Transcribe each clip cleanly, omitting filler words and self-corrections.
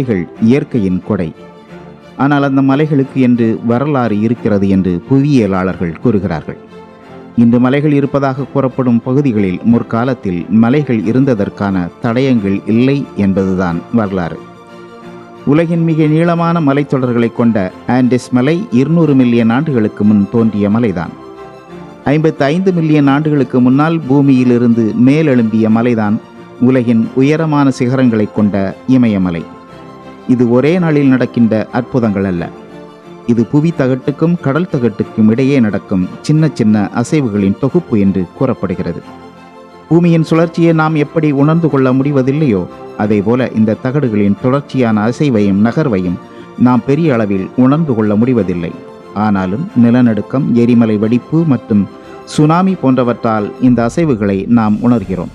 மலைகள் இயற்கையின் கொடை. ஆனால் அந்த மலைகளுக்கு என்று வரலாறு இருக்கிறது என்று புவியியலாளர்கள் கூறுகிறார்கள். இன்று மலைகள் இருப்பதாக கூறப்படும் பகுதிகளில் முற்காலத்தில் மலைகள் இருந்ததற்கான தடயங்கள் இல்லை என்பதுதான் வரலாறு. உலகின் மிக நீளமான மலைத்தொடர்களை கொண்ட ஆண்டெஸ் மலை 200 மில்லியன் ஆண்டுகளுக்கு முன் தோன்றிய மலைதான். 55 மில்லியன் ஆண்டுகளுக்கு முன்னால் பூமியிலிருந்து மேலெழும்பிய மலைதான் உலகின் உயரமான சிகரங்களை கொண்ட இமயமலை. இது ஒரே நாளில் நடக்கின்ற அற்புதங்கள் அல்ல. இது புவி தகட்டுக்கும் கடல் தகட்டுக்கும் இடையே நடக்கும் சின்ன சின்ன அசைவுகளின் தொகுப்பு என்று கூறப்படுகிறது. பூமியின் சுழற்சியை நாம் எப்படி உணர்ந்து கொள்ள முடிவதில்லையோ அதேபோல இந்த தகடுகளின் தொடர்ச்சியான அசைவையும் நகர்வையும் நாம் பெரிய அளவில் உணர்ந்து கொள்ள முடிவதில்லை. ஆனாலும் நிலநடுக்கம், எரிமலை வெடிப்பு மற்றும் சுனாமி போன்றவற்றால் இந்த அசைவுகளை நாம் உணர்கிறோம்.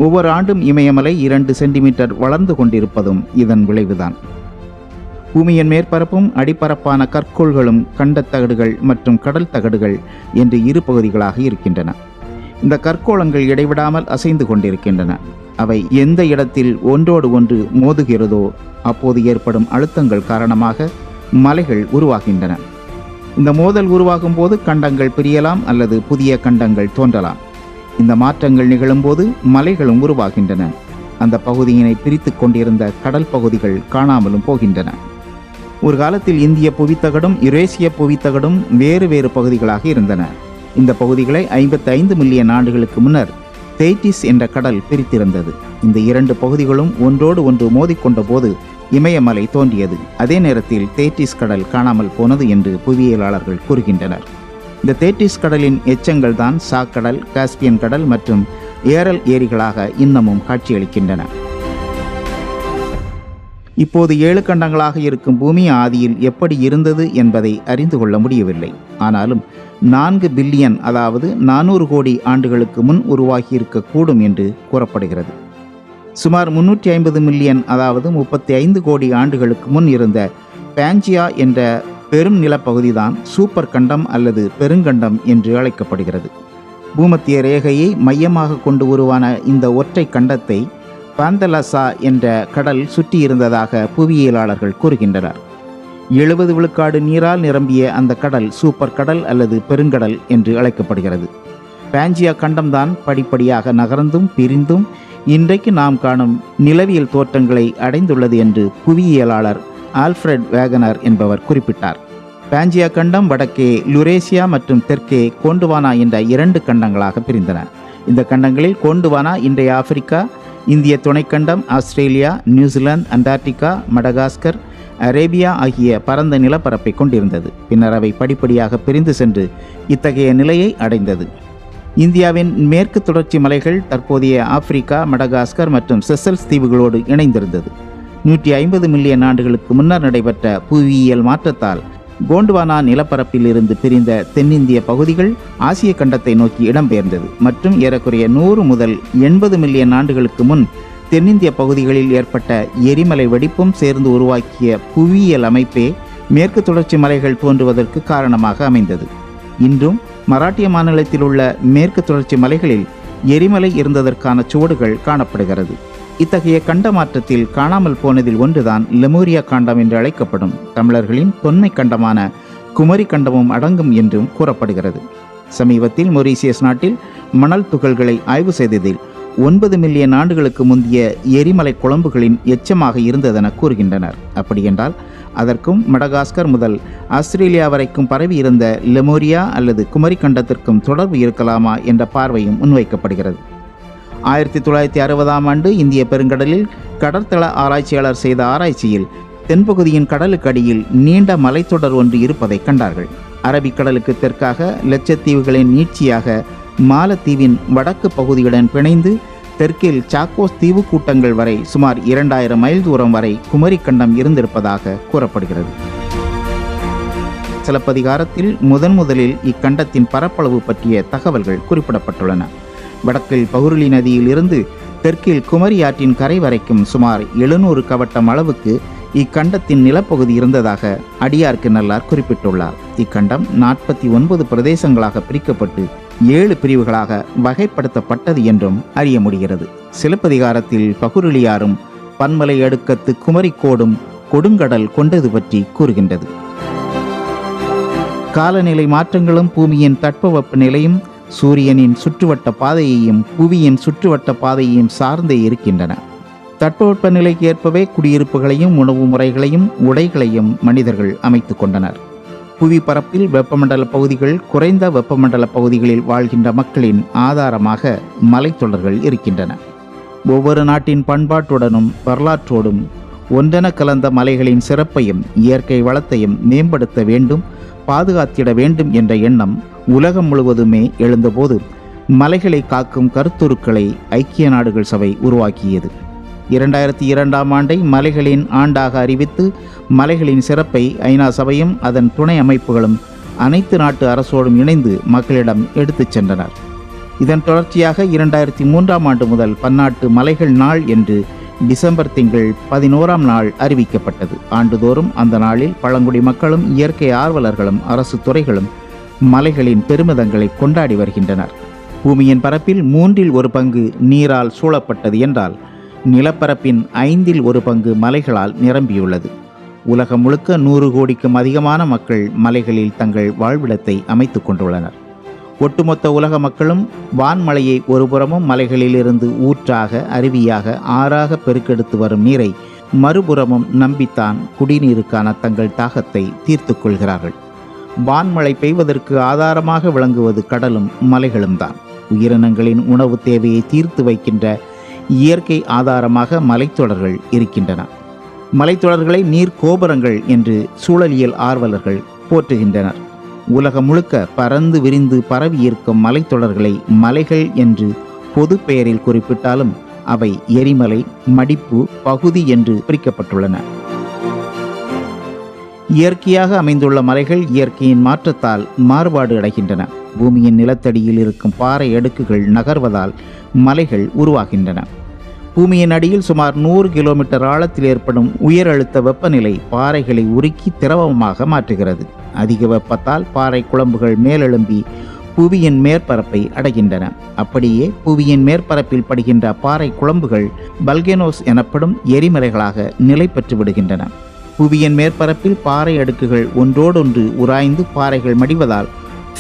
ஒவ்வொரு ஆண்டும் இமயமலை 2 சென்டிமீட்டர் வளர்ந்து கொண்டிருப்பதும் இதன் விளைவுதான். பூமியின் மேற்பரப்பும் அடிப்பரப்பான கற்கோள்களும் கண்டத்தகடுகள் மற்றும் கடல் தகடுகள் என்று 2 பகுதிகளாக இருக்கின்றன. இந்த கற்கோளங்கள் இடைவிடாமல் அசைந்து கொண்டிருக்கின்றன. அவை எந்த இடத்தில் ஒன்றோடு ஒன்று மோதுகிறதோ அப்போது ஏற்படும் அழுத்தங்கள் காரணமாக மலைகள் உருவாகின்றன. இந்த மோதல் உருவாகும் போது கண்டங்கள் பிரியலாம் அல்லது புதிய கண்டங்கள் தோன்றலாம். இந்த மாற்றங்கள் நிகழும்போது மலைகளும் உருவாகின்றன. அந்த பகுதியினை பிரித்து கொண்டிருந்த கடல் பகுதிகள் காணாமலும் போகின்றன. ஒரு காலத்தில் இந்திய புவித்தகடும் யுரேசிய புவித்தகடும் வேறு வேறு பகுதிகளாக இருந்தன. இந்த பகுதிகளை 55 மில்லியன் ஆண்டுகளுக்கு முன்னர் தேட்டிஸ் என்ற கடல் பிரித்திருந்தது. இந்த 2 பகுதிகளும் ஒன்றோடு ஒன்று மோதிக்கொண்ட போது இமயமலை தோன்றியது. அதே நேரத்தில் தேட்டிஸ் கடல் காணாமல் போனது என்று புவியியலாளர்கள் கூறுகின்றனர். இந்த தேட்டிஸ் கடலின் எச்சங்கள் தான் சாக்கடல், காஸ்பியன் கடல் மற்றும் ஏரல் ஏரிகளாக இன்னமும் காட்சியளிக்கின்றன. இப்போது 7 கண்டங்களாக இருக்கும் பூமி ஆதியில் எப்படி இருந்தது என்பதை அறிந்து கொள்ள முடியவில்லை. ஆனாலும் 4 பில்லியன் அதாவது 400 கோடி ஆண்டுகளுக்கு முன் உருவாகியிருக்கக்கூடும் என்று கூறப்படுகிறது. சுமார் 350 மில்லியன் அதாவது 35 கோடி ஆண்டுகளுக்கு முன் இருந்த பாஞ்சியா என்ற பெரும் நிலப்பகுதிதான் சூப்பர் கண்டம் அல்லது பெருங்கண்டம் என்று அழைக்கப்படுகிறது. பூமத்திய ரேகையை மையமாக கொண்டு உருவான இந்த ஒற்றை கண்டத்தை பாந்தலசா என்ற கடல் சுற்றி இருந்ததாக புவியியலாளர்கள் கூறுகின்றனர். 70 விழுக்காடு நீரால் நிரம்பிய அந்த கடல் சூப்பர் கடல் அல்லது பெருங்கடல் என்று அழைக்கப்படுகிறது. பாஞ்சியா கண்டம்தான் படிப்படியாக நகர்ந்தும் பிரிந்தும் இன்றைக்கு நாம் காணும் நிலவியல் தோற்றங்களை அடைந்துள்ளது என்று புவியியலாளர் ஆல்ஃபிரட் வேகனர் என்பவர் குறிப்பிட்டார். பாஞ்சியா கண்டம் வடக்கே லுரேசியா மற்றும் தெற்கே கோண்டுவானா என்ற 2 கண்டங்களாக பிரிந்தன. இந்த கண்டங்களில் கோண்டுவானா இன்றைய ஆப்பிரிக்கா, இந்திய துணைக்கண்டம், Australia, New Zealand, Antarctica, Madagascar, Arabia ஆகிய பரந்த நிலப்பரப்பை கொண்டிருந்தது. பின்னர் அவை படிப்படியாக பிரிந்து சென்று இத்தகைய நிலையை அடைந்தது. இந்தியாவின் மேற்கு தொடர்ச்சி மலைகள் தற்போதைய ஆப்பிரிக்கா, மடகாஸ்கர் மற்றும் செசல்ஸ் தீவுகளோடு இணைந்திருந்தது. 150 மில்லியன் ஆண்டுகளுக்கு முன்னர் நடைபெற்ற புவியியல் மாற்றத்தால் கோண்டுவானா நிலப்பரப்பில் இருந்து பிரிந்த தென்னிந்திய பகுதிகள் ஆசிய கண்டத்தை நோக்கி இடம்பெயர்ந்தது மற்றும் ஏறக்குறைய 100 முதல் 80 மில்லியன் ஆண்டுகளுக்கு முன் தென்னிந்திய பகுதிகளில் ஏற்பட்ட எரிமலை வெடிப்பும் சேர்ந்து உருவாக்கிய புவியியல் அமைப்பே மேற்கு தொடர்ச்சி மலைகள் தோன்றுவதற்கு காரணமாக அமைந்தது. இன்றும் மராட்டிய மாநிலத்தில் உள்ள மேற்கு தொடர்ச்சி மலைகளில் எரிமலை இருந்ததற்கான சுவடுகள் காணப்படுகிறது. இத்தகைய கண்ட மாற்றத்தில் காணாமல் போனதில் ஒன்றுதான் லெமூரியா கண்டம் என்று அழைக்கப்படும் தமிழர்களின் தொன்மை கண்டமான குமரி கண்டமும் அடங்கும் என்றும் கூறப்படுகிறது. சமீபத்தில் மொரீசியஸ் நாட்டில் மணல் துகள்களை ஆய்வு செய்ததில் 9 மில்லியன் ஆண்டுகளுக்கு முந்தைய எரிமலை குழம்புகளின் எச்சமாக இருந்ததென கூறுகின்றனர். அப்படியென்றால் அதற்கும் மடகாஸ்கர் முதல் ஆஸ்திரேலியா வரைக்கும் பரவி இருந்த லெமூரியா அல்லது குமரி கண்டத்திற்கும் தொடர்பு இருக்கலாமா என்ற பார்வையும் முன்வைக்கப்படுகிறது. 1960ஆம் ஆண்டு இந்திய பெருங்கடலில் கடற்தள ஆராய்ச்சியாளர் செய்த ஆராய்ச்சியில் தென்பகுதியின் கடலுக்கு அடியில் நீண்ட மலைத்தொடர் ஒன்று இருப்பதை கண்டார்கள். அரபிக்கடலுக்கு தெற்காக லட்சத்தீவுகளின் நீட்சியாக மாலத்தீவின் வடக்கு பகுதியுடன் பிணைந்து தெற்கில் சாக்கோஸ் தீவு கூட்டங்கள் வரை சுமார் 2000 மைல் தூரம் வரை குமரி கண்டம் இருந்திருப்பதாக கூறப்படுகிறது. சிலப்பதிகாரத்தில் முதலில் இக்கண்டத்தின் பரப்பளவு பற்றிய தகவல்கள் குறிப்பிடப்பட்டுள்ளன. வடக்கில் பகுருளி நதியில் இருந்து தெற்கில் குமரி ஆற்றின் கரை வரைக்கும் சுமார் 700 கவட்டம் அளவுக்கு இக்கண்டத்தின் நிலப்பகுதி இருந்ததாக அடியார்க்கு நல்லார் குறிப்பிட்டுள்ளார். இக்கண்டம் 49 பிரதேசங்களாக பிரிக்கப்பட்டு 7 பிரிவுகளாக வகைப்படுத்தப்பட்டது என்றும் அறிய முடிகிறது. சிலப்பதிகாரத்தில் பகுருளியாரும் பன்மலை அடுக்கத்து குமரிக்கோடும் கொடுங்கடல் கொண்டது பற்றி கூறுகின்றது. காலநிலை மாற்றங்களும் பூமியின் தட்பவெப்ப நிலையும் சூரியனின் சுற்றுவட்ட பாதையையும் புவியின் சுற்றுவட்ட பாதையையும் சார்ந்தே இருக்கின்றன. தட்பவெப்ப நிலைக்கு ஏற்பவே குடியிருப்புகளையும் உணவு முறைகளையும் உடைகளையும் மனிதர்கள் அமைத்து கொண்டனர். புவி பரப்பில் வெப்பமண்டல பகுதிகள், குறைந்த வெப்பமண்டல பகுதிகளில் வாழ்கின்ற மக்களின் ஆதாரமாக மலைத்தொடர்கள் இருக்கின்றன. ஒவ்வொரு நாட்டின் பண்பாட்டுடனும் வரலாற்றோடும் ஒன்றென கலந்த மலைகளின் சிறப்பையும் இயற்கை வளத்தையும் மேம்படுத்த வேண்டும், பாதுகாத்திட வேண்டும் என்ற எண்ணம் உலகம் முழுவதுமே எழுந்தபோது மலைகளை காக்கும் கருத்துருக்களை ஐக்கிய நாடுகள் சபை உருவாக்கியது. 2002ஆம் ஆண்டை மலைகளின் ஆண்டாக அறிவித்து மலைகளின் சிறப்பை ஐநா சபையும் அதன் துணை அமைப்புகளும் அனைத்து நாட்டு அரசோடும் இணைந்து மக்களிடம் எடுத்துச் சென்றனர். இதன் தொடர்ச்சியாக 2003ஆம் ஆண்டு முதல் பன்னாட்டு மலைகள் நாள் என்று டிசம்பர் திங்கள் 11ஆம் நாள் அறிவிக்கப்பட்டது. ஆண்டுதோறும் அந்த நாளில் பழங்குடி மக்களும் இயற்கை ஆர்வலர்களும் அரசு துறைகளும் மலைகளின் பெருமிதங்களை கொண்டாடி வருகின்றனர். பூமியின் பரப்பில் 1/3 பங்கு நீரால் சூழப்பட்டது என்றால் நிலப்பரப்பின் 1/5 பங்கு மலைகளால் நிரம்பியுள்ளது. உலகம் முழுக்க 100 கோடிக்கும் அதிகமான மக்கள் மலைகளில் தங்கள் வாழ்விடத்தை அமைத்துக் கொண்டுள்ளனர். ஒட்டுமொத்த உலக மக்களும் வான்மலையை ஒருபுறமும் மலைகளிலிருந்து ஊற்றாக, அருவியாக, ஆறாக பெருக்கெடுத்து வரும் நீரை மறுபுறமும் நம்பித்தான் குடிநீருக்கான தங்கள் தாகத்தை தீர்த்து கொள்கிறார்கள். வான்மழை பெய்வதற்கு ஆதாரமாக விளங்குவது கடலும் மலைகளும் தான். உயிரினங்களின் உணவு தேவையை தீர்த்து வைக்கின்ற இயற்கை ஆதாரமாக மலைத்தொடர்கள் இருக்கின்றன. மலைத்தொடர்களை நீர் கோபுரங்கள் என்று சூழலியல் ஆர்வலர்கள் போற்றுகின்றனர். உலகம் முழுக்க பறந்து விரிந்து பரவி இருக்கும் மலைத்தொடர்களை மலைகள் என்று பொது பெயரில் குறிப்பிட்டாலும் அவை எரிமலை, மடிப்பு, பகுதி என்று பிரிக்கப்பட்டுள்ளன. இயற்கையாக அமைந்துள்ள மலைகள் இயற்கையின் மாற்றத்தால் மாறுபாடு அடைகின்றன. பூமியின் நிலத்தடியில் இருக்கும் பாறை அடுக்குகள் நகர்வதால் மலைகள் உருவாகின்றன. பூமியின் அடியில் சுமார் 100 கிலோமீட்டர் ஆழத்தில் ஏற்படும் உயர் அழுத்த வெப்பநிலை பாறைகளை உருக்கி திரவமாக மாற்றுகிறது. அதிக வெப்பத்தால் பாறை குழம்புகள் மேலெழும்பி புவியின் மேற்பரப்பை அடைகின்றன. அப்படியே புவியின் மேற்பரப்பில் படுகின்ற பாறை குழம்புகள் பல்கேனோஸ் எனப்படும் எரிமலைகளாக நிலை பெற்று விடுகின்றன. புவியின் மேற்பரப்பில் பாறை அடுக்குகள் ஒன்றோடொன்று உராய்ந்து பாறைகள் மடிவதால்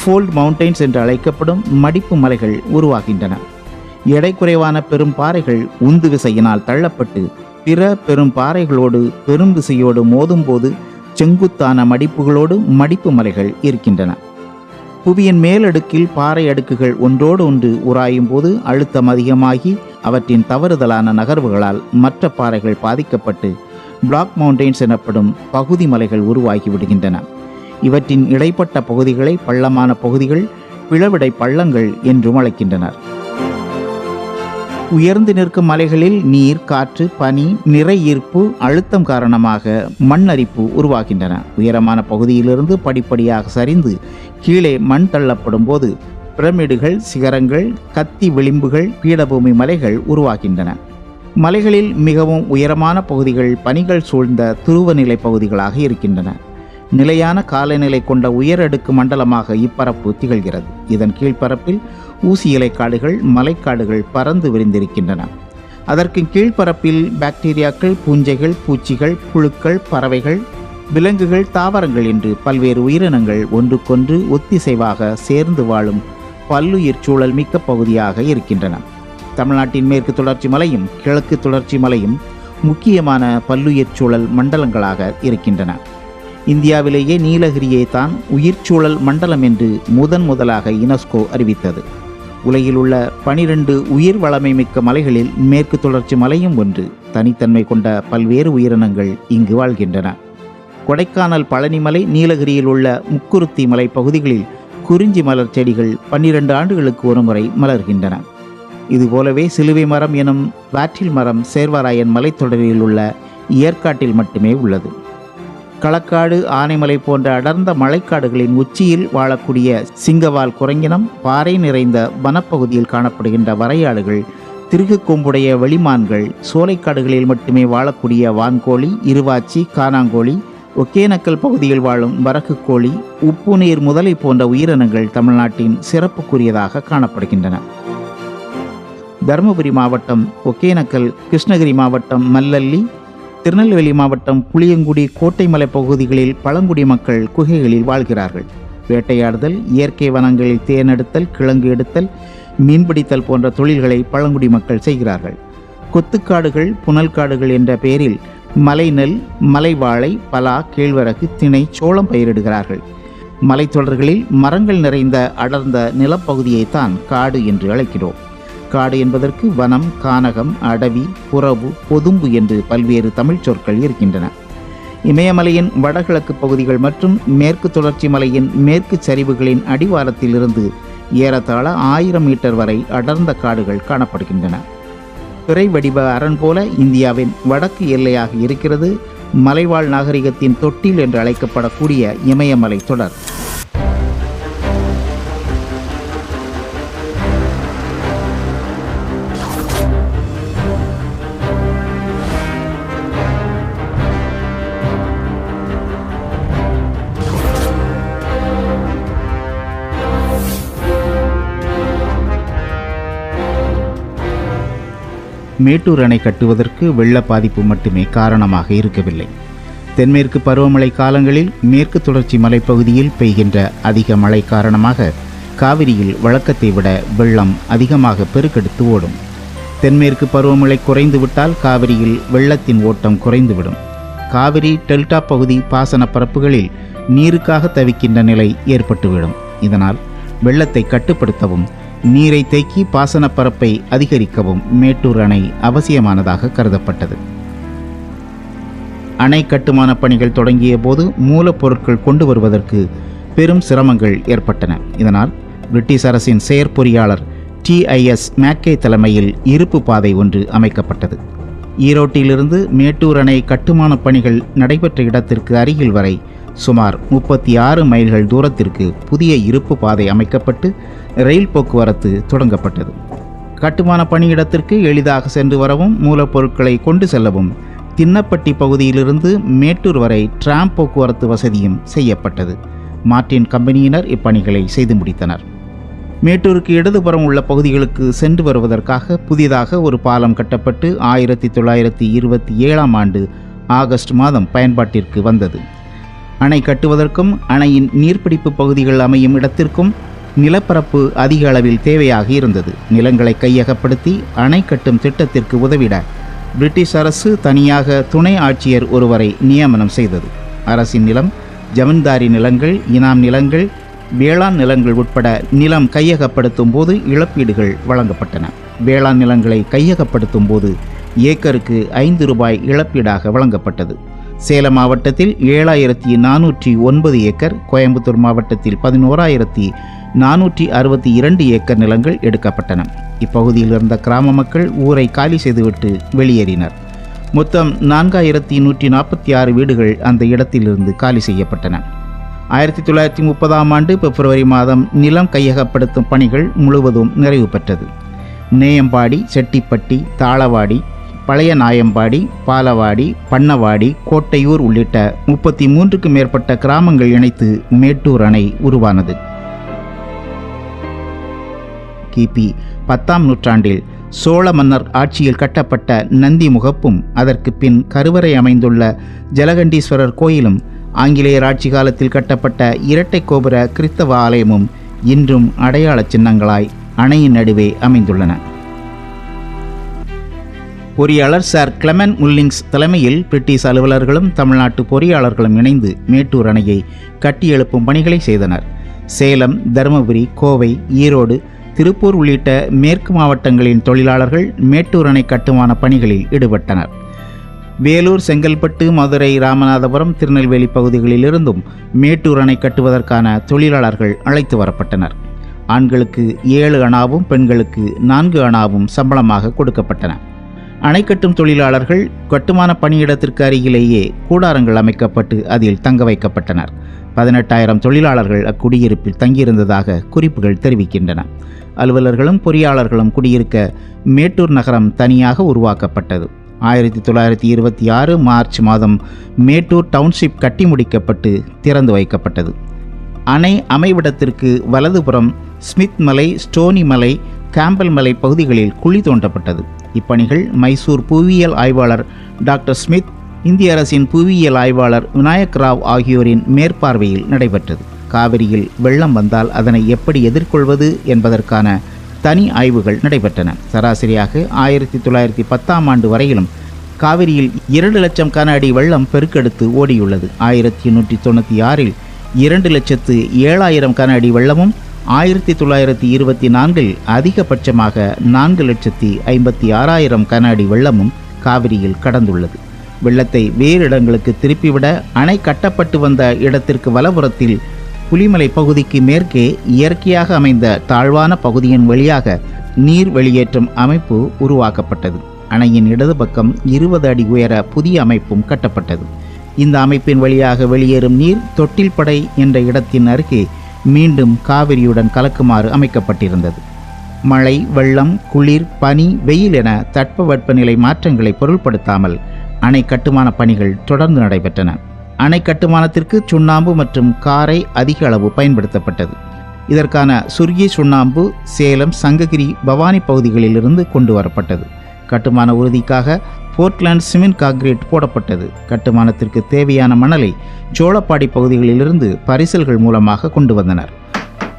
ஃபோல்ட் மவுண்டைன்ஸ் என்று அழைக்கப்படும் மடிப்பு மலைகள் உருவாகின்றன. எடை குறைவான பெரும் பாறைகள் உந்து விசையினால் தள்ளப்பட்டு பிற பெரும் பாறைகளோடு பெரும் விசையோடு மோதும்போது செங்குத்தான மடிப்புகளோடு மடிப்பு மலைகள் இருக்கின்றன. புவியின் மேலடுக்கில் பாறை அடுக்குகள் ஒன்றோடு ஒன்று உராயும் போது அழுத்தம் அதிகமாகி அவற்றின் தவறுதலான நகர்வுகளால் மற்ற பாறைகள் பாதிக்கப்பட்டு பிளாக் மவுண்டைன்ஸ் எனப்படும் பகுதி மலைகள் உருவாகி விடுகின்றன. இவற்றின் இடைப்பட்ட பகுதிகளை பள்ளமான பகுதிகள், பிளவிடை பள்ளங்கள் என்றும் அழைக்கின்றனர். உயர்ந்து நிற்கும் மலைகளில் நீர், காற்று, பனி, நிறை ஈர்ப்பு, அழுத்தம் காரணமாக மண் அரிப்பு உருவாகின்றன. உயரமான பகுதியிலிருந்து படிப்படியாக சரிந்து கீழே மண் தள்ளப்படும் போது பிரமிடுகள், சிகரங்கள், கத்தி விளிம்புகள், பீடபூமி மலைகள் உருவாகின்றன. மலைகளில் மிகவும் உயரமான பகுதிகள் பனிகள் சூழ்ந்த துருவநிலை பகுதிகளாக இருக்கின்றன. நிலையான காலநிலை கொண்ட உயரடுக்கு மண்டலமாக இப்பரப்பு திகழ்கிறது. இதன் கீழ்ப்பரப்பில் ஊசி இலைக்காடுகள், மலைக்காடுகள் பறந்து விரிந்திருக்கின்றன. அதற்கு கீழ்ப்பரப்பில் பாக்டீரியாக்கள், பூஞ்சைகள், பூச்சிகள், புழுக்கள், பறவைகள், விலங்குகள், தாவரங்கள் என்று பல்வேறு உயிரினங்கள் ஒன்றுக்கொன்று ஒத்திசைவாக சேர்ந்து வாழும் பல்லுயிர் சூழல் மிக்க பகுதியாக இருக்கின்றன. தமிழ்நாட்டின் மேற்கு தொடர்ச்சி மலையும் கிழக்கு தொடர்ச்சி மலையும் முக்கியமான பல்லுயிர் சூழல் மண்டலங்களாக இருக்கின்றன. இந்தியாவிலேயே நீலகிரியை தான் உயிர்ச்சூழல் மண்டலம் என்று முதலாக யுனெஸ்கோ அறிவித்தது. உலகில் உள்ள 12 உயிர் வளமை மிக்க மலைகளில் மேற்கு தொடர்ச்சி மலையும் ஒன்று. தனித்தன்மை கொண்ட பல்வேறு உயிரினங்கள் இங்கு வாழ்கின்றன. கொடைக்கானல், பழனிமலை, நீலகிரியில் உள்ள முக்குருத்தி மலை பகுதிகளில் குறிஞ்சி மலர் செடிகள் 12 ஆண்டுகளுக்கு ஒருமுறை மலர்கின்றன. இதுபோலவே சிலுவை மரம் எனும் வாற்றில் மரம் சேர்வராயன் மலைத்தொடரில் உள்ள ஏற்காட்டில் மட்டுமே உள்ளது. களக்காடு, ஆனைமலை போன்ற அடர்ந்த மலைக்காடுகளின் உச்சியில் வாழக்கூடிய சிங்கவால் குரங்கினம், பாறை நிறைந்த வனப்பகுதியில் காணப்படுகின்ற வரையாடுகள், திருகு கொம்புடைய வெளிமான்கள், சோலைக்காடுகளில் மட்டுமே வாழக்கூடிய வான்கோழி, இருவாச்சி, கானாங்கோழி, ஒகேனக்கல் பகுதியில் வாழும் வரகு கோழி, உப்பு நீர் முதலை போன்ற உயிரினங்கள் தமிழ்நாட்டின் சிறப்புக்குரியதாக காணப்படுகின்றன. தருமபுரி மாவட்டம் ஒகேனக்கல், கிருஷ்ணகிரி மாவட்டம் மல்லல்லி, திருநெல்வேலி மாவட்டம் புளியங்குடி, கோட்டைமலை பகுதிகளில் பழங்குடி மக்கள் குகைகளில் வாழ்கிறார்கள். வேட்டையாடுதல், இயற்கை வனங்களில் தேனெடுத்தல், கிழங்கு எடுத்தல், மீன்பிடித்தல் போன்ற தொழில்களை பழங்குடி மக்கள் செய்கிறார்கள். கொத்துக்காடுகள், புனல் காடுகள் என்ற பெயரில் மலை நெல், மலை வாழை, பலா, கேழ்வரகு, திணை, சோளம் பயிரிடுகிறார்கள். மலைத்தொடர்களில் மரங்கள் நிறைந்த அடர்ந்த நிலப்பகுதியைத்தான் காடு என்று அழைக்கிறோம். காடு என்பதற்கு வனம், கானகம், அடவி, புறவு, பொதும்பு என்று பல்வேறு தமிழ் சொற்கள் இருக்கின்றன. இமயமலையின் வடகிழக்கு பகுதிகள் மற்றும் மேற்கு தொடர்ச்சி மலையின் மேற்கு சரிவுகளின் அடிவாரத்திலிருந்து ஏறத்தாழ 1000 மீட்டர் வரை அடர்ந்த காடுகள் காணப்படுகின்றன. பிறை வடிவ அரண் போல இந்தியாவின் வடக்கு எல்லையாக இருக்கிறது மலைவாழ் நாகரிகத்தின் தொட்டில் என்று அழைக்கப்படக்கூடிய இமயமலை தொடர். மேட்டூர் அணை கட்டுவதற்கு வெள்ள பாதிப்பு மட்டுமே காரணமாக இருக்கவில்லை. தென்மேற்கு பருவமழை காலங்களில் மேற்கு தொடர்ச்சி மலைப்பகுதியில் பெய்கின்ற அதிக மழை காரணமாக காவிரியில் வழக்கத்தை விட வெள்ளம் அதிகமாக பெருக்கெடுத்து ஓடும். தென்மேற்கு பருவமழை குறைந்துவிட்டால் காவிரியில் வெள்ளத்தின் ஓட்டம் குறைந்துவிடும். காவிரி டெல்டா பகுதி பாசன பரப்புகளில் நீருக்காக தவிக்கின்ற நிலை ஏற்பட்டுவிடும். இதனால் வெள்ளத்தை கட்டுப்படுத்தவும் நீரை தேக்கி பாசன பரப்பை அதிகரிக்கவும் மேட்டூர் அணை அவசியமானதாக கருதப்பட்டது. அணை கட்டுமான பணிகள் தொடங்கிய போது மூலப்பொருட்கள் கொண்டு வருவதற்கு பெரும் சிரமங்கள் ஏற்பட்டன. இதனால் பிரிட்டிஷ் அரசின் செயற்பொறியாளர் TIS மேக்கே தலைமையில் இருப்பு பாதை ஒன்று அமைக்கப்பட்டது. ஈரோட்டிலிருந்து மேட்டூர் அணை கட்டுமான பணிகள் நடைபெற்ற இடத்திற்கு அருகில் வரை சுமார் 36 மைல்கள் தூரத்திற்கு புதிய இருப்பு பாதை அமைக்கப்பட்டு ரயில் போக்குவரத்து தொடங்கப்பட்டது. கட்டுமான பணியிடத்திற்கு எளிதாக சென்று வரவும் மூலப்பொருட்களை கொண்டு செல்லவும் தின்னப்பட்டி பகுதியிலிருந்து மேட்டூர் வரை டிராம் போக்குவரத்து வசதியும் செய்யப்பட்டது. மார்டின் கம்பெனியினர் இப்பணிகளை செய்து முடித்தனர். மேட்டூருக்கு இடதுபுறம் உள்ள பகுதிகளுக்கு சென்று வருவதற்காக புதிதாக ஒரு பாலம் கட்டப்பட்டு 1927ஆம் ஆண்டு ஆகஸ்ட் மாதம் பயன்பாட்டிற்கு வந்தது. அணை கட்டுவதற்கும் அணையின் நீர்பிடிப்பு பகுதிகள் அமையும் இடத்திற்கும் நிலப்பரப்பு அதிக அளவில் தேவையாக இருந்தது. நிலங்களை கையகப்படுத்தி அணை கட்டும் திட்டத்திற்கு உதவிட பிரிட்டிஷ் அரசு தனியாக துணை ஆட்சியர் ஒருவரை நியமனம் செய்தது. அரசின் நிலம், ஜமீன்தாரி நிலங்கள், இனாம் நிலங்கள், வேளாண் நிலங்கள் உட்பட நிலம் கையகப்படுத்தும் போது இழப்பீடுகள் வழங்கப்பட்டன. வேளாண் நிலங்களை கையகப்படுத்தும் போது ஏக்கருக்கு 5 ரூபாய் இழப்பீடாக வழங்கப்பட்டது. சேலம் மாவட்டத்தில் 7409 ஏக்கர், கோயம்புத்தூர் மாவட்டத்தில் 11462 ஏக்கர் நிலங்கள் எடுக்கப்பட்டன. இப்பகுதியில் இருந்த கிராம மக்கள் ஊரை காலி செய்துவிட்டு வெளியேறினர். மொத்தம் 4146 வீடுகள் அந்த இடத்திலிருந்து காலி செய்யப்பட்டன. 1930ஆம் ஆண்டு பிப்ரவரி மாதம் நிலம் கையகப்படுத்தும் பணிகள் முழுவதும் நிறைவு பெற்றது. நேயம்பாடி, செட்டிப்பட்டி, தாளவாடி, பழைய நாயம்பாடி, பாலவாடி, பண்ணவாடி, கோட்டையூர் உள்ளிட்ட 33க்கும் மேற்பட்ட கிராமங்கள் இணைத்து மேட்டூர் அணை உருவானது. கிபி 10ஆம் நூற்றாண்டில் சோழ மன்னர் ஆட்சியில் கட்டப்பட்ட நந்தி முகப்பும் அதற்கு பின் கருவறை அமைந்துள்ள ஜலகண்டீஸ்வரர் கோயிலும் ஆங்கிலேயர் ஆட்சி காலத்தில் கட்டப்பட்ட இரட்டை கோபுர கிறிஸ்தவ ஆலயமும் இன்றும் அடையாள சின்னங்களாய் அணையின் நடுவே அமைந்துள்ளன. பொறியாளர் சார் கிளமெண்ட் முல்லிங்ஸ் தலைமையில் பிரிட்டிஷ் அலுவலர்களும் தமிழ்நாட்டு பொறியாளர்களும் இணைந்து மேட்டூர் அணையை கட்டியெழுப்பும் பணிகளை செய்தனர். சேலம், தருமபுரி, கோவை, ஈரோடு, திருப்பூர் உள்ளிட்ட மேற்கு மாவட்டங்களின் தொழிலாளர்கள் மேட்டூர் அணை கட்டுமான பணிகளில் ஈடுபட்டனர். வேலூர், செங்கல்பட்டு, மதுரை, ராமநாதபுரம், திருநெல்வேலி பகுதிகளிலிருந்தும் மேட்டூர் அணை கட்டுவதற்கான தொழிலாளர்கள் அழைத்து வரப்பட்டனர். ஆண்களுக்கு 7 அணாவும் பெண்களுக்கு 4 அணாவும் சம்பளமாக கொடுக்கப்பட்டன. அணை கட்டும் தொழிலாளர்கள் கட்டுமான பணியிடத்திற்கு அருகிலேயே கூடாரங்கள் அமைக்கப்பட்டு அதில் தங்க வைக்கப்பட்டனர். 18,000 தொழிலாளர்கள் அக்குடியிருப்பில் தங்கியிருந்ததாக குறிப்புகள் தெரிவிக்கின்றன. அலுவலர்களும் பொறியாளர்களும் குடியிருக்க மேட்டூர் நகரம் தனியாக உருவாக்கப்பட்டது. 1926 மார்ச் மாதம் மேட்டூர் டவுன்ஷிப் கட்டி முடிக்கப்பட்டு திறந்து வைக்கப்பட்டது. அணை அமைவிடத்திற்கு வலதுபுறம் ஸ்மித் மலை, ஸ்டோனி மலை, கேம்பல் மலை பகுதிகளில் குழி தோண்டப்பட்டது. இப்பணிகள் மைசூர் புவியியல் ஆய்வாளர் டாக்டர் ஸ்மித், இந்திய அரசின் புவியியல் ஆய்வாளர் விநாயக் ராவ் ஆகியோரின் மேற்பார்வையில் நடைபெற்றது. காவிரியில் வெள்ளம் வந்தால் அதனை எப்படி எதிர்கொள்வது என்பதற்கான தனி ஆய்வுகள் நடைபெற்றன. சராசரியாக 1910ஆம் ஆண்டு வரையிலும் காவிரியில் 2 லட்சம் கன அடி வெள்ளம் பெருக்கெடுத்து ஓடியுள்ளது. 1896இல் 2,07,000 கன அடி வெள்ளமும் 1924இல் அதிகபட்சமாக 4,56,000 கன அடி வெள்ளமும் காவிரியில் கடந்துள்ளது. வெள்ளத்தை வேறு இடங்களுக்கு திருப்பிவிட அணை கட்டப்பட்டு வந்த இடத்திற்கு வலப்புறத்தில் புலிமலை பகுதிக்கு மேற்கே இயற்கையாக அமைந்த தாழ்வான பகுதியின் வழியாக நீர் வெளியேற்றும் அமைப்பு உருவாக்கப்பட்டது. அணையின் இடது பக்கம் 20 அடி உயர புதிய அமைப்பும் கட்டப்பட்டது. இந்த அமைப்பின் வழியாக வெளியேறும் நீர் தொட்டில்படை என்ற இடத்தின் அருகே மீண்டும் காவிரியுடன் கலக்குமாறு அமைக்கப்பட்டிருந்தது. மழை, வெள்ளம், குளிர், பனி, வெயில் என தட்பவெப்பநிலை மாற்றங்களை பொருட்படுத்தாமல் அணை கட்டுமான பணிகள் தொடர்ந்து நடைபெற்றன. அணை கட்டுமானத்திற்கு சுண்ணாம்பு மற்றும் காரை அதிக அளவு பயன்படுத்தப்பட்டது. இதற்கான சுர்கி சுண்ணாம்பு சேலம், சங்ககிரி, பவானி பகுதிகளிலிருந்து கொண்டு வரப்பட்டது. கட்டுமான உறுதிக்காக போர்ட்லேண்ட் சிமெண்ட் கான்கிரீட் போடப்பட்டது. கட்டுமானத்திற்கு தேவையான மணலை சோளப்பாடி பகுதிகளிலிருந்து பரிசல்கள் மூலமாக கொண்டு வந்தனர்.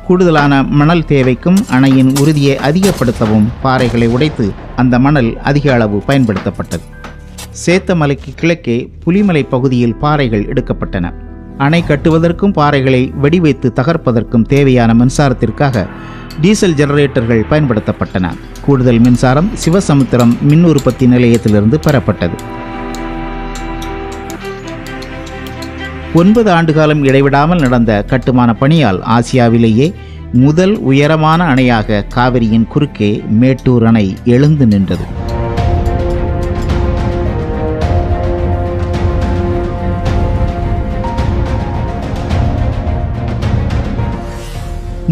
கூடுதலான மணல் தேவைக்கும் அணையின் உறுதியை அதிகப்படுத்தவும் பாறைகளை உடைத்து அந்த மணல் அதிக அளவு பயன்படுத்தப்பட்டது. சேத்தமலைக்கு கிழக்கே புலிமலை பகுதியில் பாறைகள் எடுக்கப்பட்டன. அணை கட்டுவதற்கும் பாறைகளை வெடிவைத்து தகர்ப்பதற்கும் தேவையான மின்சாரத்திற்காக டீசல் ஜெனரேட்டர்கள் பயன்படுத்தப்பட்டன. கூடுதல் மின்சாரம் சிவசமுத்திரம் மின் உற்பத்தி நிலையத்திலிருந்து பெறப்பட்டது. 9 ஆண்டுகாலம் இடைவிடாமல் நடந்த கட்டுமான பணியால் ஆசியாவிலேயே முதல் உயரமான அணையாக காவிரியின் குறுக்கே மேட்டூர் அணை எழுந்து நின்றது.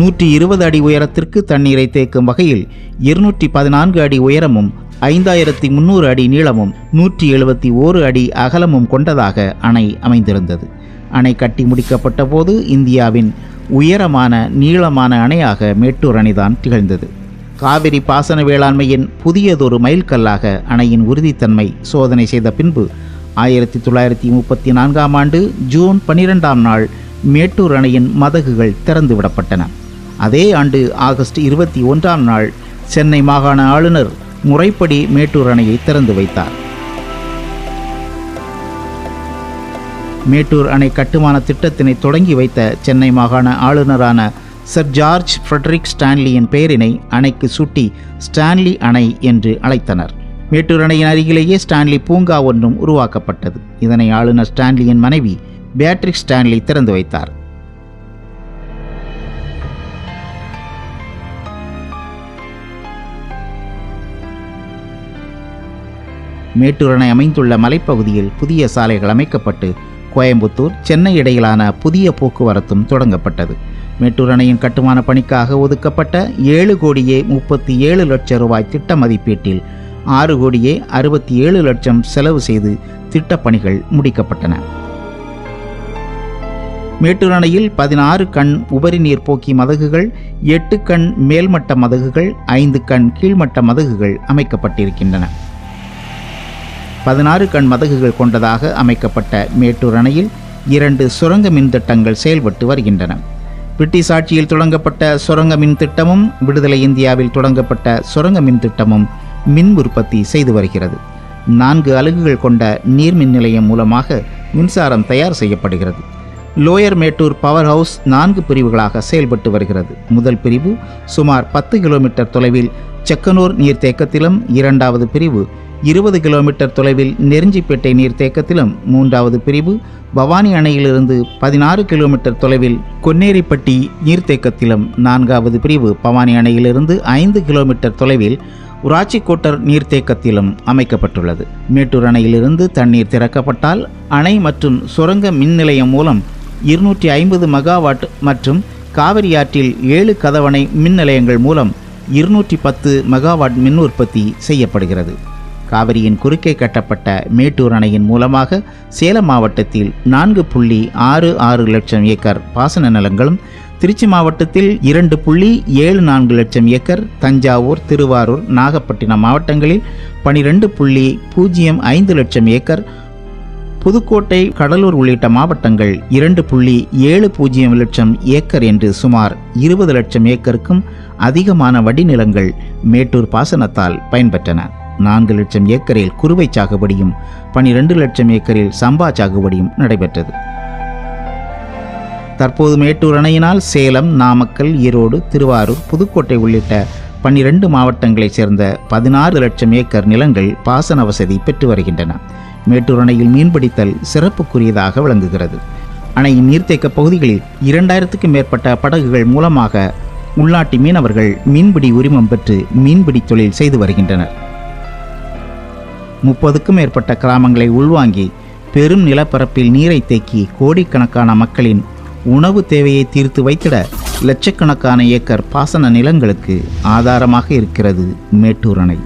120 அடி உயரத்திற்கு தண்ணீரை தேக்கும் வகையில் 214 அடி உயரமும் 5300 அடி நீளமும் 171 அடி அகலமும் கொண்டதாக அணை அமைந்திருந்தது. அணை கட்டி முடிக்கப்பட்ட போது இந்தியாவின் உயரமான நீளமான அணையாக மேட்டூர் அணைதான் திகழ்ந்தது. காவிரி பாசன வேளாண்மையின் புதியதொரு மைல்கல்லாக அணையின் உறுதித்தன்மை சோதனை செய்த பின்பு 1934ஆம் ஆண்டு ஜூன் 12ஆம் நாள் மேட்டூர் அணையின் மதகுகள் திறந்துவிடப்பட்டன. அதே ஆண்டு ஆகஸ்ட் 21ஆம் நாள் சென்னை மாகாண ஆளுநர் முறைப்படி மேட்டூர் அணையை திறந்து வைத்தார். மேட்டூர் அணை கட்டுமான திட்டத்தினை தொடங்கி வைத்த சென்னை மாகாண ஆளுநரான சர் ஜார்ஜ் ஃப்ரெடரிக் ஸ்டான்லியின் பெயரினை அணைக்கு சூட்டி ஸ்டான்லி அணை என்று அழைத்தனர். மேட்டூர் அணையின் அருகிலேயே ஸ்டான்லி பூங்கா ஒன்றும் உருவாக்கப்பட்டது. இதனை ஆளுநர் ஸ்டான்லியின் மனைவி பேட்ரிக் ஸ்டான்லி திறந்து வைத்தார். மேட்டூர் அணை அமைந்துள்ள மலைப்பகுதியில் புதிய சாலைகள் அமைக்கப்பட்டு கோயம்புத்தூர், சென்னை இடையிலான புதிய போக்குவரத்தும் தொடங்கப்பட்டது. மேட்டூர் அணையின் கட்டுமான பணிக்காக ஒதுக்கப்பட்ட 7,37 லட்சம் ரூபாய் திட்ட மதிப்பீட்டில் 6,67 லட்சம் செலவு செய்து திட்டப்பணிகள் முடிக்கப்பட்டன. மேட்டூர் அணையில் 16 கண் உபரி நீர் போக்கி மதகுகள், 8 கண் மேல்மட்ட மதகுகள், 5 கண் கீழ்மட்ட மதகுகள் அமைக்கப்பட்டிருக்கின்றன. 16 கண் மதகுகள் கொண்டதாக அமைக்கப்பட்ட மேட்டூர் அணையில் 2 சுரங்க மின் திட்டங்கள் செயல்பட்டு வருகின்றன. பிரிட்டிஷ் ஆட்சியில் தொடங்கப்பட்ட சுரங்க மின் திட்டமும் விடுதலை இந்தியாவில் தொடங்கப்பட்ட சுரங்க மின் திட்டமும் மின் உற்பத்தி செய்து வருகிறது. 4 அலகுகள் கொண்ட நீர்மின் நிலையம் மூலமாக மின்சாரம் தயார் செய்யப்படுகிறது. லோயர் மேட்டூர் பவர் ஹவுஸ் 4 பிரிவுகளாக செயல்பட்டு வருகிறது. முதல் பிரிவு சுமார் 10 கிலோமீட்டர் தொலைவில் செக்கனூர் நீர்த்தேக்கத்திலும், 2வது பிரிவு 20 கிலோமீட்டர் தொலைவில் நெருஞ்சிப்பேட்டை நீர்த்தேக்கத்திலும், 3வது பிரிவு பவானி அணையிலிருந்து 16 கிலோமீட்டர் தொலைவில் கொன்னேரிப்பட்டி நீர்த்தேக்கத்திலும், 4வது பிரிவு பவானி அணையிலிருந்து 5 கிலோமீட்டர் தொலைவில் உராச்சிக்கோட்டர் நீர்த்தேக்கத்திலும் அமைக்கப்பட்டுள்ளது. மேட்டூர் அணையிலிருந்து தண்ணீர் திறக்கப்பட்டால் அணை மற்றும் சுரங்க மின் நிலையம் மூலம் 250 மெகாவாட் மற்றும் காவிரி ஆற்றில் 7 கதவணை மின் நிலையங்கள் மூலம் 210 மெகாவாட் மின் உற்பத்தி செய்யப்படுகிறது. காவிரியின் குறுக்கே கட்டப்பட்ட மேட்டூர் அணையின் மூலமாக சேலம் மாவட்டத்தில் 4.66 லட்சம் ஏக்கர் பாசன நிலங்களும், திருச்சி மாவட்டத்தில் 2.74 லட்சம் ஏக்கர், தஞ்சாவூர், திருவாரூர், நாகப்பட்டினம் மாவட்டங்களில் 12.05 லட்சம் ஏக்கர், புதுக்கோட்டை, கடலூர் உள்ளிட்ட மாவட்டங்கள் 2.70 லட்சம் ஏக்கர் என்று சுமார் 20 லட்சம் ஏக்கருக்கும் அதிகமான வடிநிலங்கள் மேட்டூர் பாசனத்தால் பயன்பெற்றன. 4 லட்சம் ஏக்கரில் குறுவை சாகுபடியும் 12 லட்சம் ஏக்கரில் சம்பா சாகுபடியும் நடைபெற்றது. தற்போது மேட்டூர் அணையினால் சேலம், நாமக்கல், ஈரோடு, திருவாரூர், புதுக்கோட்டை உள்ளிட்ட 12 மாவட்டங்களைச் சேர்ந்த 16 லட்சம் ஏக்கர் நிலங்கள் பாசன வசதி பெற்று வருகின்றன. மேட்டூர் அணையில் மீன்பிடித்தல் சிறப்புக்குரியதாக விளங்குகிறது. அணையின் நீர்த்தேக்க பகுதிகளில் 2000க்கும் மேற்பட்ட படகுகள் மூலமாக உள்நாட்டு மீனவர்கள் மீன்பிடி உரிமம் பெற்று மீன்பிடி தொழில் செய்து வருகின்றனர். 30க்கும் மேற்பட்ட கிராமங்களை உள்வாங்கி பெரும் நிலப்பரப்பில் நீரை தேக்கி கோடிக்கணக்கான மக்களின் உணவு தேவையை தீர்த்து வைத்திட லட்சக்கணக்கான ஏக்கர் பாசன நிலங்களுக்கு ஆதாரமாக இருக்கிறது மேட்டூர் அணை.